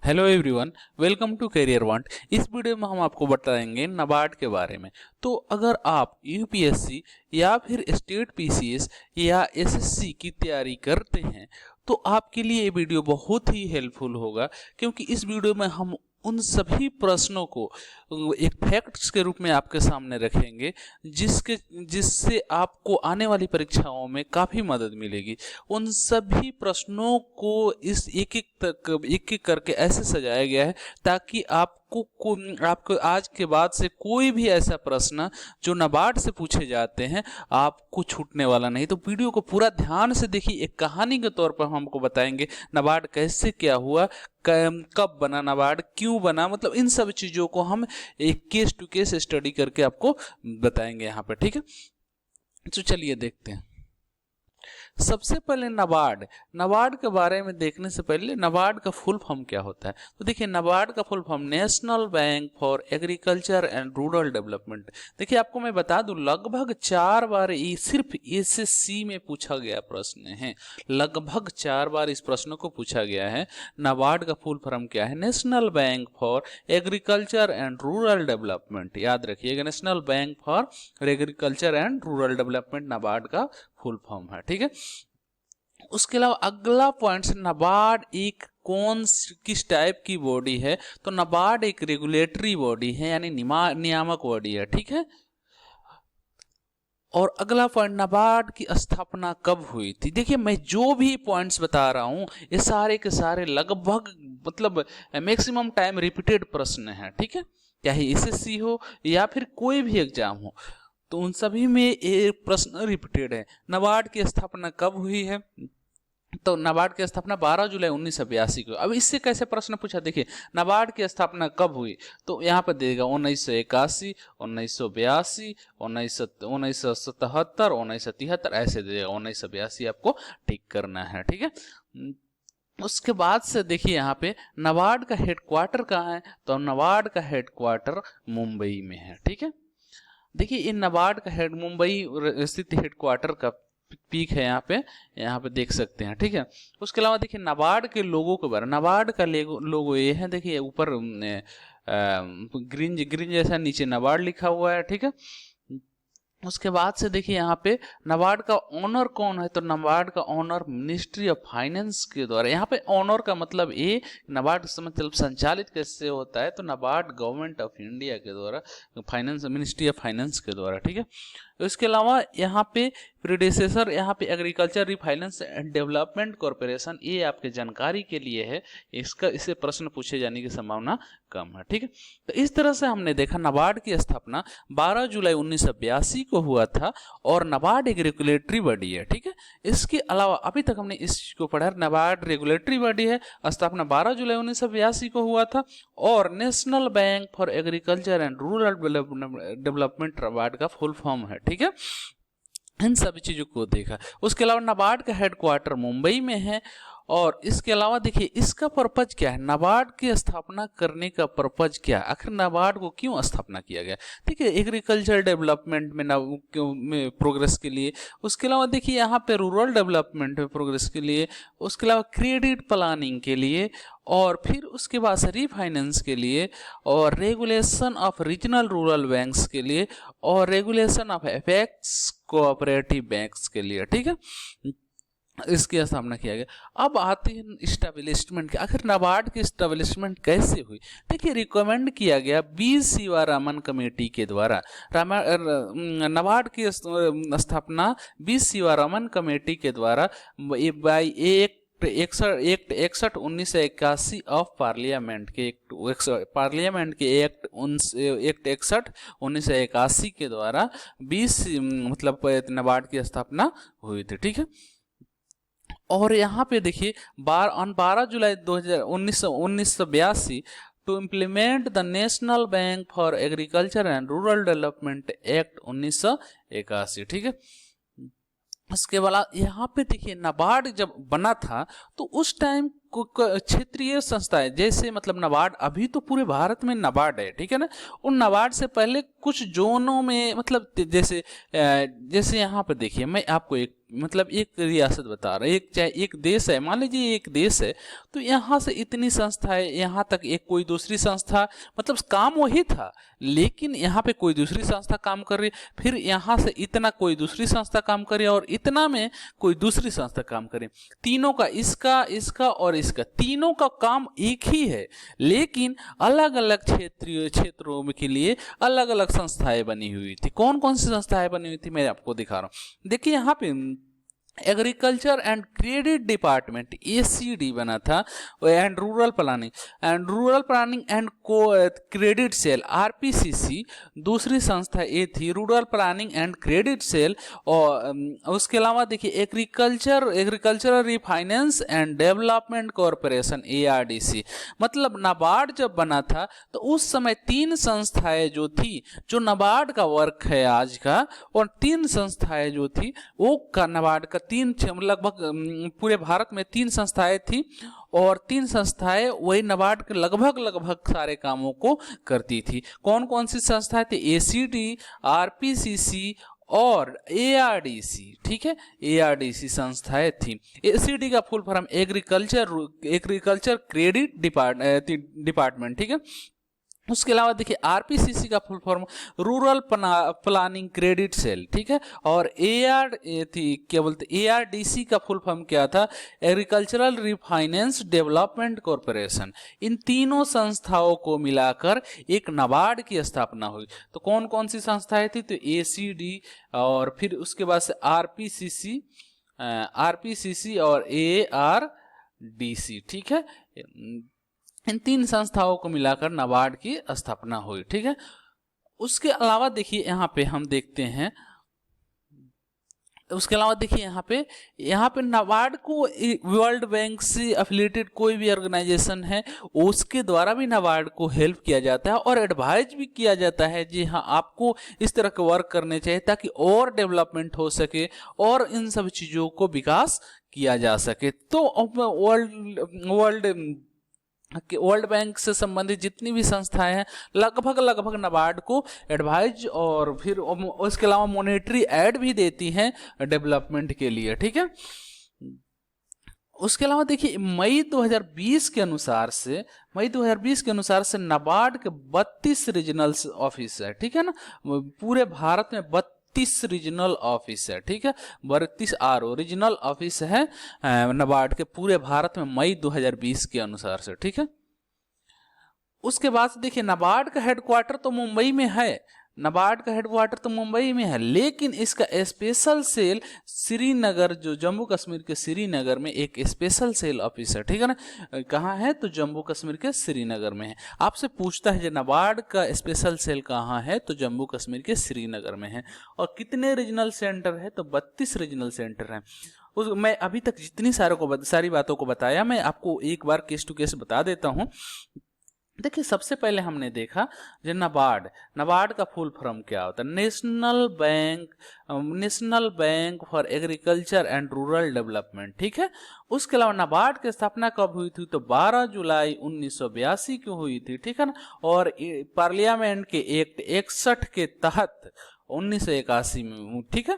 Hello everyone, welcome to career want. इस वीडियो में हम आपको बताएंगे नाबार्ड के बारे में। तो अगर आप यूपीएससी या फिर स्टेट पीसीएस या एसएससी की तैयारी करते हैं तो आपके लिए ये वीडियो बहुत ही हेल्पफुल होगा, क्योंकि इस वीडियो में हम उन सभी प्रश्नों को एक फैक्ट्स के रूप में आपके सामने रखेंगे जिससे आपको आने वाली परीक्षाओं में काफ़ी मदद मिलेगी। उन सभी प्रश्नों को इस एक एक करके ऐसे सजाया गया है ताकि आपको आज के बाद से कोई भी ऐसा प्रश्न जो नाबार्ड से पूछे जाते हैं आपको छूटने वाला नहीं। तो वीडियो को पूरा ध्यान से देखिए। एक कहानी के तौर पर हम आपको बताएंगे नाबार्ड कैसे क्या हुआ, कब बना नाबार्ड, क्यों बना, मतलब इन सब चीज़ों को हम एक केस टू केस स्टडी करके आपको बताएंगे यहाँ पे। ठीक है, तो चलिए देखते हैं। सबसे पहले नाबार्ड के बारे में देखने से पहले नाबार्ड का फुल फॉर्म क्या होता है। तो देखिए, नाबार्ड का full form national bank for agriculture and rural development. देखिए, आपको मैं बता दूं लगभग 4 बार ये सिर्फ एसएससी में पूछा गया प्रश्न है। लगभग 4 बार इस प्रश्न को पूछा गया है। नाबार्ड का फुल फॉर्म क्या है? National bank for agriculture and rural development. याद रखिएगा, national bank for agriculture and rural development NABARD का फुल फॉर्म है। ठीक है, उसके अलावा अगला पॉइंट, नाबार्ड एक किस टाइप की बॉडी है? तो नाबार्ड एक रेगुलेटरी बॉडी है, यानी नियामक बॉडी है। ठीक है, और अगला पॉइंट, नाबार्ड की स्थापना कब हुई थी? देखिए, मैं जो भी पॉइंट्स बता रहा हूं ये सारे के सारे लगभग मतलब मैक्सिमम टाइम रिपीटेड प्रश्न हैं। ठीक है, चाहे एसएससी हो या फिर कोई भी एग्जाम हो, तो उन सभी में ये प्रश्न रिपीटेड है। नाबार्ड की स्थापना कब हुई है? तो नाबार्ड की स्थापना 12 जुलाई 1982 को। अब इससे कैसे प्रश्न पूछा? देखिए, नाबार्ड की स्थापना कब हुई? तो यहाँ पर देगा 1981, 1982, 1977, 1973, ऐसे देगा। 1982 आपको ठीक करना है। ठीक है, उसके बाद से देखिए यहाँ पे नाबार्ड का हेडक्वार्टर कहाँ है? तो नाबार्ड का हेडक्वार्टर मुंबई में है। ठीक है, देखिए, इन नाबार्ड का मुंबई स्थित हेडक्वार्टर का पीक है यहाँ पे देख सकते हैं। ठीक है, उसके अलावा देखिए नाबार्ड के लोगों के बारे में। नाबार्ड का लोगो ये है, देखिए ऊपर ग्रीन जैसा, नीचे नाबार्ड लिखा हुआ है। ठीक है, उसके बाद से देखिए यहाँ पे नाबार्ड का ओनर कौन है? तो नाबार्ड का ओनर मिनिस्ट्री ऑफ फाइनेंस के द्वारा। यहाँ पे ओनर का मतलब ये नाबार्ड मतलब संचालित कैसे होता है? तो नाबार्ड गवर्नमेंट ऑफ इंडिया के द्वारा, फाइनेंस मिनिस्ट्री ऑफ फाइनेंस के द्वारा। ठीक है, इसके अलावा यहाँ पे प्रीडेसेसर, यहाँ पे agriculture refinance and development corporation, ये आपके जानकारी के लिए है। इससे प्रश्न पूछे जाने की संभावना कम है। ठीक है, तो इस तरह से हमने देखा नाबार्ड की स्थापना 12 जुलाई 1982 को हुआ था और नाबार्ड एक रेगुलेटरी बॉडी है। ठीक है, इसके अलावा अभी तक हमने इस चीज को पढ़ा, नाबार्ड रेगुलेटरी बॉडी है, स्थापना 12 जुलाई 1982 को हुआ था और national bank for agriculture and rural development NABARD का फुल फॉर्म है। ठीक है, इन सभी चीजों को देखा। उसके अलावा नाबार्ड का हेडक्वार्टर मुंबई में है। और इसके अलावा देखिए इसका पर्पज क्या है? नाबार्ड की स्थापना करने का पर्पज क्या है? आखिर नाबार्ड को क्यों स्थापना किया गया? देखिए, एग्रीकल्चर डेवलपमेंट में प्रोग्रेस के लिए। उसके अलावा देखिए यहाँ पे रूरल डेवलपमेंट में प्रोग्रेस के लिए। उसके अलावा क्रेडिट प्लानिंग के लिए, और फिर उसके बाद रीफाइनेंस के लिए, और regulation of regional rural banks के लिए, और regulation of apex cooperative banks के लिए। ठीक है, इसकी स्थापना किया गया। अब आते हैं इस्टेब्लिशमेंट के। आखिर नाबार्ड की इस्टेब्लिशमेंट कैसे हुई? देखिए, रिकमेंड किया गया बी शिवारामन कमेटी के द्वारा। नाबार्ड की स्थापना बी शिवारामन कमेटी के द्वारा बाई एक्ट 61/1981 ऑफ पार्लियामेंट के एक्ट 61/1981 के द्वारा 20 मतलब नाबार्ड की स्थापना हुई थी। ठीक है, और यहाँ पे देखिए 12 July 1982 to implement the national bank for agriculture and rural development act 1981। ठीक है, उसके बाद यहाँ पे देखिए नाबार्ड जब बना था तो उस टाइम क्षेत्रीय संस्थाएं, जैसे मतलब नाबार्ड अभी तो पूरे भारत में नाबार्ड है। ठीक है ना, उन नाबार्ड से पहले कुछ जोनों में मतलब जैसे यहाँ पे देखिए मैं आपको एक मतलब एक रियासत बता रहा है, एक चाहे एक देश है, मान लीजिए एक देश है, तो यहाँ से इतनी संस्थाएं, यहाँ तक एक कोई दूसरी संस्था, मतलब काम वही था लेकिन यहाँ पे कोई दूसरी संस्था काम कर रही है, फिर यहाँ से इतना कोई दूसरी संस्था काम कर रही है और इतना में कोई दूसरी संस्था काम करे, तीनों का, इसका और इसका, तीनों का काम एक ही है लेकिन अलग अलग क्षेत्रों में के लिए अलग अलग संस्थाएं बनी हुई थी। कौन कौन सी संस्थाएं बनी हुई थी मैं आपको दिखा रहा हूँ। देखिए यहाँ पे agriculture and credit department ACD बना था, and rural planning and credit cell RPCC दूसरी संस्था ये थी, rural planning and credit cell. और उसके अलावा देखिए agricultural refinance and development corporation ARDC, मतलब नाबार्ड जब बना था तो उस समय तीन संस्थाएं जो थी, जो नाबार्ड का वर्क है आज का, और तीन संस्थाएं जो थी वो का नाबार्ड का तीन, लगभग पूरे भारत में तीन संस्थाएं थी और तीन संस्थाएं वही नाबार्ड के लगभग सारे कामों को करती थी। कौन कौन सी संस्थाएं थी? एसीडी, आरपीसीसी और एआरडीसी, ठीक है, एआरडीसी संस्थाएं थी। एसीडी का full form agriculture credit department, ठीक है। उसके अलावा देखिए आरपीसीसी का full form rural planning credit sale, ठीक है, और क्या बोलते एआरडीसी का फुल फॉर्म क्या था? Agricultural refinance development corporation. इन तीनों संस्थाओं को मिलाकर एक नाबार्ड की स्थापना हुई। तो कौन कौन सी संस्थाएं थी? तो एसीडी और फिर उसके बाद से आरपीसीसी और एआरडीसी, ठीक है। इन तीन संस्थाओं को मिलाकर नाबार्ड की स्थापना हुई, ठीक है। उसके अलावा देखिए यहाँ पे हम देखते हैं, उसके अलावा देखिए यहाँ पे नाबार्ड को वर्ल्ड बैंक से एफिलिएटेड कोई भी ऑर्गेनाइजेशन है उसके द्वारा भी नाबार्ड को हेल्प किया जाता है और एडवाइज भी किया जाता है, जी हाँ आपको इस तरह के वर्क करने चाहिए ताकि और डेवलपमेंट हो सके और इन सब चीज़ों को विकास किया जा सके। तो वर्ल्ड बैंक से संबंधित जितनी भी संस्थाएं हैं लगभग नाबार्ड को एडवाइज और फिर उसके अलावा मॉनेटरी एड भी देती हैं डेवलपमेंट के लिए, ठीक है। उसके अलावा देखिए मई 2020 के अनुसार से नाबार्ड के 32 रीजनल ऑफिस है, ठीक है ना, पूरे भारत में 32 रीजनल ऑफिस है, ठीक है, 32 रीजनल ऑफिस है नाबार्ड के पूरे भारत में मई 2020 के अनुसार से, ठीक है। उसके बाद से देखिए नाबार्ड का हेडक्वार्टर तो मुंबई में है, लेकिन इसका स्पेशल सेल श्रीनगर, जो जम्मू कश्मीर के श्रीनगर में एक स्पेशल सेल ऑफिस है, ठीक है ना। कहाँ है? तो जम्मू कश्मीर के श्रीनगर में है। आपसे पूछता है जो नाबार्ड का स्पेशल सेल कहाँ है, तो जम्मू कश्मीर के श्रीनगर में है। और कितने रीजनल सेंटर है? तो 32 रीजनल सेंटर हैं। मैं अभी तक जितनी सारी बातों को बताया, मैं आपको एक बार केस टू केस बता देता हूँ। देखिए सबसे पहले हमने देखा जो नाबार्ड का फुल फॉर्म क्या होता है? National bank for agriculture and rural development, ठीक है। उसके अलावा नाबार्ड की स्थापना कब हुई थी? तो 12 जुलाई 1982 को हुई थी, ठीक है ना। और पार्लियामेंट के एक्ट 61 के तहत 1981 में, ठीक है,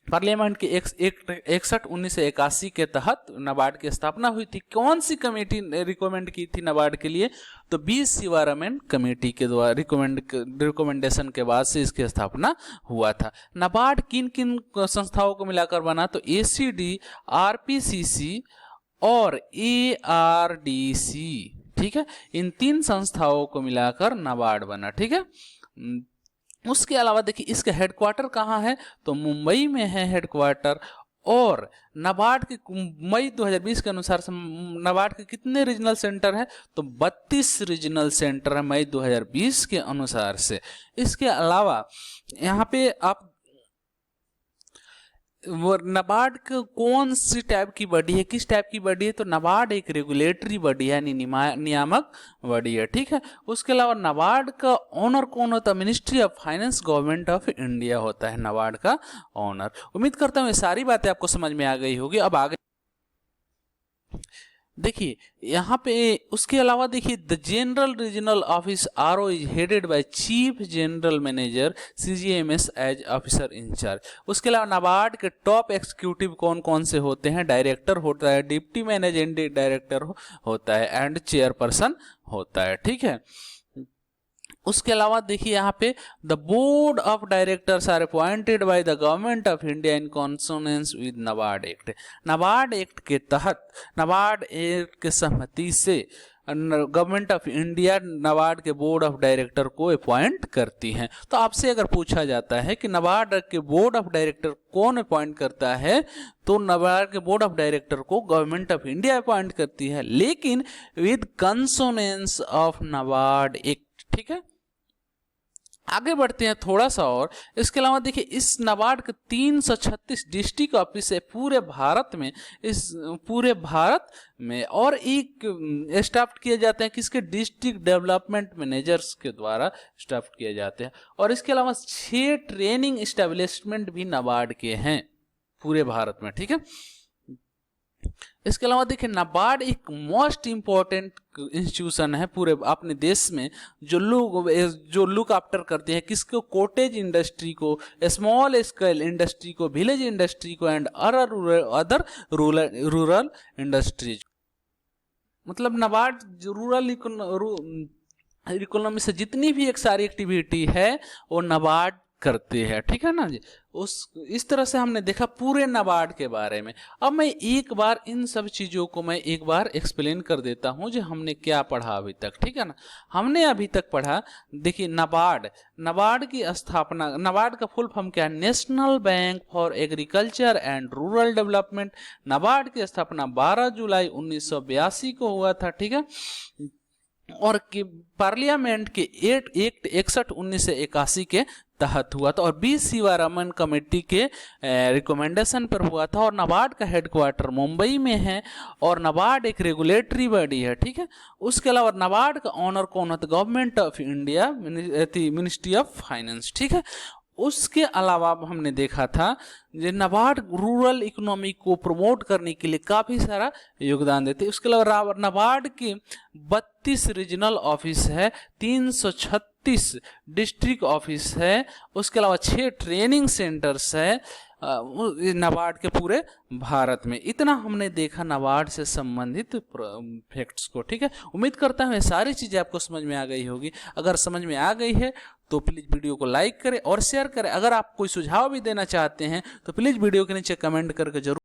पार्लियामेंट के 1981 के तहत नाबार्ड की स्थापना हुई थी। कौन सी कमेटी ने रिकमेंड की थी नाबार्ड के लिए? तो 20 शिवारामन कमेटी के द्वारा रिकमेंडेशन के बाद से इसकी स्थापना हुआ था। नाबार्ड किन किन संस्थाओं को मिलाकर बना? तो एसीडी, आरपीसीसी और एआरडीसी, ठीक है, इन तीन संस्थाओं को मिलाकर नाबार्ड बना, ठीक है। उसके अलावा देखिए इसका हेडक्वार्टर कहाँ है? तो मुंबई में है हेडक्वार्टर। और नाबार्ड के मई 2020 के अनुसार से नाबार्ड के कितने रीजनल सेंटर है? तो 32 रीजनल सेंटर है मई 2020 के अनुसार से। इसके अलावा यहाँ पे आप वो नाबार्ड कौन सी टाइप की बॉडी है, किस टाइप की बॉडी है? तो नाबार्ड एक रेगुलेटरी बॉडी है, नियामक बॉडी है, ठीक है। उसके अलावा नाबार्ड का ऑनर कौन होता है? Ministry of finance, government of India होता है नाबार्ड का ऑनर। उम्मीद करता हूँ ये सारी बातें आपको समझ में आ गई होगी। अब आगे देखिए यहाँ पे उसके अलावा देखिए the general regional office RO is headed by chief general manager CGMs as officer incharge. उसके अलावा नाबार्ड के टॉप एग्जीक्यूटिव कौन कौन से होते हैं? डायरेक्टर होता है, डिप्टी मैनेजिंग डायरेक्टर होता है एंड चेयरपर्सन होता है, ठीक है। उसके अलावा देखिए यहाँ पे the board of directors are appointed by the government of India in consonance with NABARD act. NABARD act के तहत, नाबार्ड एक्ट के सहमति से गवर्नमेंट ऑफ इंडिया नाबार्ड के बोर्ड ऑफ डायरेक्टर को अपॉइंट करती है। तो आपसे अगर पूछा जाता है कि नाबार्ड के बोर्ड ऑफ डायरेक्टर कौन अपॉइंट करता है, तो नाबार्ड के बोर्ड ऑफ डायरेक्टर को गवर्नमेंट ऑफ इंडिया अपॉइंट करती है, लेकिन विद कंसोनेंस ऑफ नाबार्ड एक्ट, ठीक है। आगे बढ़ते हैं थोड़ा सा और। इसके अलावा देखिए इस नाबार्ड के 336 डिस्ट्रिक्ट ऑफिस है पूरे भारत में, इस पूरे भारत में, और एक स्टाफ किए जाते हैं किसके? डिस्ट्रिक्ट डेवलपमेंट मैनेजर्स के द्वारा स्टाफ किए जाते हैं। और इसके अलावा 6 ट्रेनिंग एस्टेब्लिशमेंट भी नाबार्ड के हैं पूरे भारत में, ठीक है। इसके अलावा देखिए नाबार्ड एक मोस्ट इंपॉर्टेंट इंस्टीट्यूशन है पूरे अपने देश में, जो लुक आफ्टर करते हैं किसको? कॉटेज इंडस्ट्री को, स्मॉल स्केल इंडस्ट्री को, विलेज इंडस्ट्री को एंड अदर रूरल इंडस्ट्रीज। मतलब नाबार्ड रूरल इकोनॉमी से जितनी भी एक सारी एक्टिविटी है वो नाबार्ड करते हैं, ठीक है ना जी। इस तरह से हमने देखा पूरे नाबार्ड के बारे में। अब मैं एक बार इन सब चीज़ों को मैं एक बार एक्सप्लेन कर देता हूं जो हमने क्या पढ़ा अभी तक, ठीक है ना। हमने अभी तक पढ़ा, देखिए नाबार्ड की स्थापना, नाबार्ड का फुल फॉर्म क्या है? National bank for agriculture and rural development. NABARD की स्थापना 12 जुलाई 1982 को हुआ था, ठीक है। और पार्लियामेंट के एक्ट 61 1981 के तहत हुआ था, और बी सीवारामन कमेटी के रिकमेंडेशन पर हुआ था। और नाबार्ड का हेडक्वार्टर मुंबई में है, और नाबार्ड एक रेगुलेटरी बॉडी है, ठीक है। उसके अलावा नाबार्ड का ऑनर कौन होता है? Government of India, ministry of finance, ठीक है। उसके अलावा हमने देखा था जो नाबार्ड रूरल इकोनॉमी को प्रमोट करने के लिए काफ़ी सारा योगदान देते हैं। उसके अलावा नाबार्ड के 32 रीजनल ऑफिस है, 336 डिस्ट्रिक्ट ऑफिस है, उसके अलावा 6 ट्रेनिंग सेंटर्स है नाबार्ड के पूरे भारत में। इतना हमने देखा नाबार्ड से संबंधित फैक्ट्स को, ठीक है। उम्मीद करता हूँ ये सारी चीज़ें आपको समझ में आ गई होगी। अगर समझ में आ गई है तो प्लीज़ वीडियो को लाइक करें और शेयर करें। अगर आप कोई सुझाव भी देना चाहते हैं तो प्लीज़ वीडियो के नीचे कमेंट करके जरूर